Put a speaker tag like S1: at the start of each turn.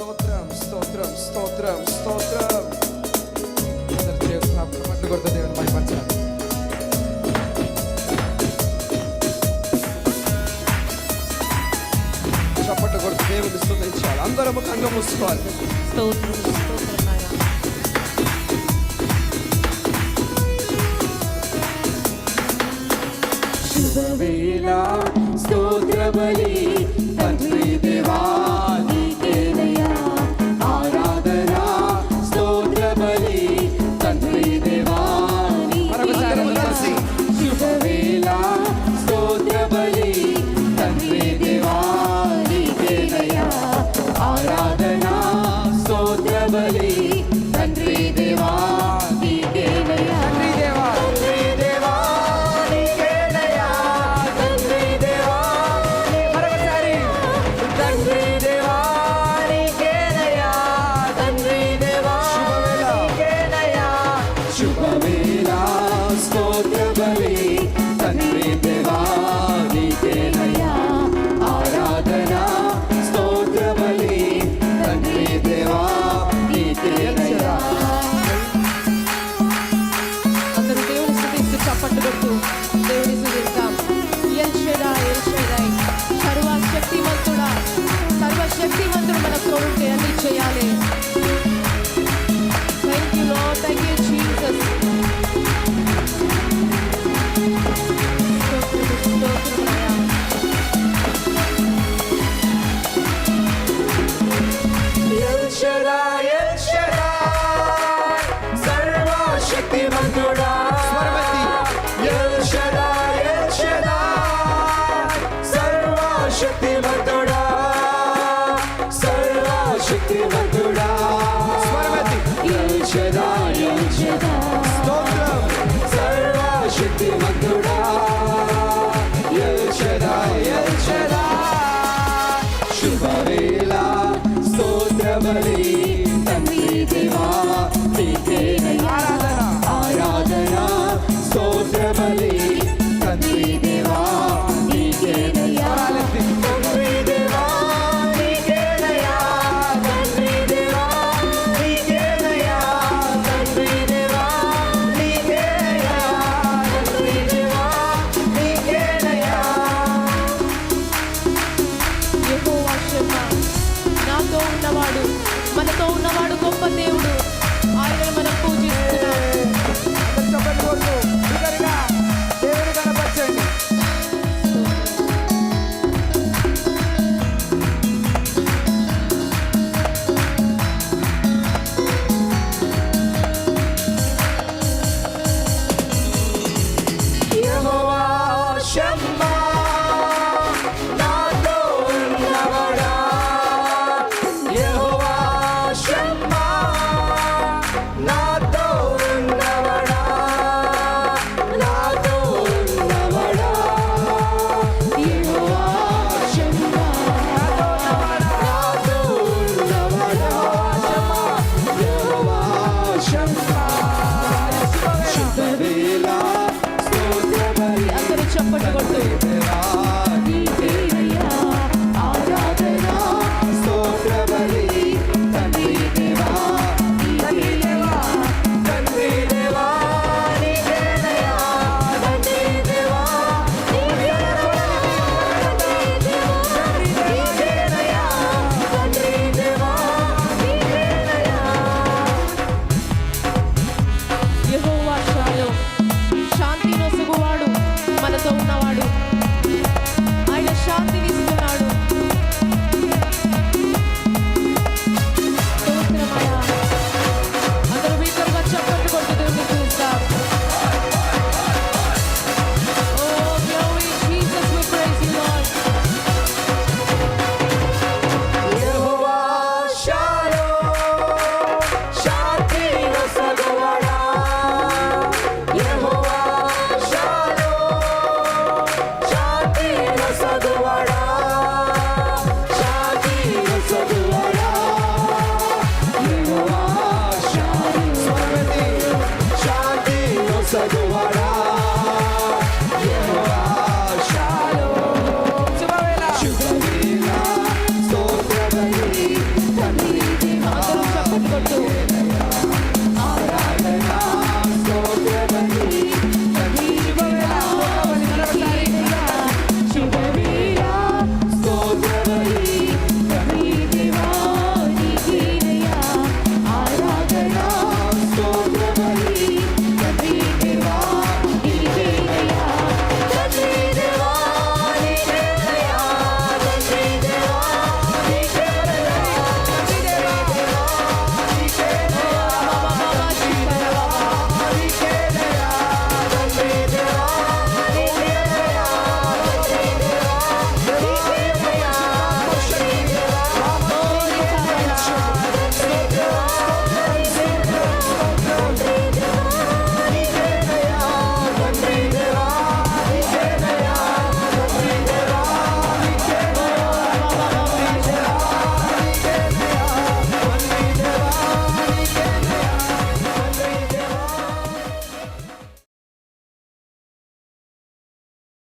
S1: స్తోత్రం స్తోత్రం స్తోత్రం స్తోత్రం. చప్పట్లు కొడుతూ దేవుని మహిమపరచాలి. చప్పట్లు కొడుతూ దేవుని స్తుతించాలి. అందరము కన్ను మూసుకోవాలి.
S2: స్తోత్రం స్తోత్రం నాయనా.
S1: శుభవేళ స్తోత్ర బలి తండ్రి దేవా నీకేనయ్యా ఆరాధన. స్తోత్ర బలి తండ్రి దేవా. శుభవేళ స్తోత్ర బలి తండ్రి దేవా నీకేనయ్యా ఆరాధన. స్తోత్ర బలి తండ్రి దేవా నీకేనయ్యా. శుభవేళ స్తోత్ర బలి తండ్రి దేవా నీకేనయ్యా ఆరాధన. స్తోత్ర బలి తండ్రి దేవా నీకేనయ్యా.
S2: అందరూ దేవుని స్తుతిస్తూ చప్పట్లు కొడుతూ దేవుని స్తుతిస్తాం. ఎల్ షెడాయ్ ఎల్ షెడాయ్, సర్వశక్తిమంతుడా, సర్వశక్తిమంతుడు మన తోడుంటే అన్ని చేయాలి. Thank you Lord, thank you Jesus.
S1: సర్వశక్తిమంతుడా ఎల్ షడాయ్ ఎల్ షడాయ్, సర్వశక్తిమంతుడా సర్వశక్తిమంతుడా ఎల్ షడాయ్ ఎల్ షడాయ్. స్తోత్రం సర్వశక్తిమంతుడా ఎల్ షడాయ్ ఎల్ షడాయ్. శుభవేళ స్తోత్ర బలి తండ్రి దేవా నీకేనయ్యా ఆరాధన. స్తోత్ర బలి తండ్రి దేవా నీకేనయ్యా తండ్రి దేవా నీకేనయ్యా తండ్రి దేవా నీకేనయ్యా తండ్రి దేవా నీకేనయ్యా తండ్రి దేవా నీకేనయ్యా.
S2: యెహోవా షమ్మా, నాతో ఉన్నవాడు, మనతో ఉన్నవాడు గొప్ప దేవుడు.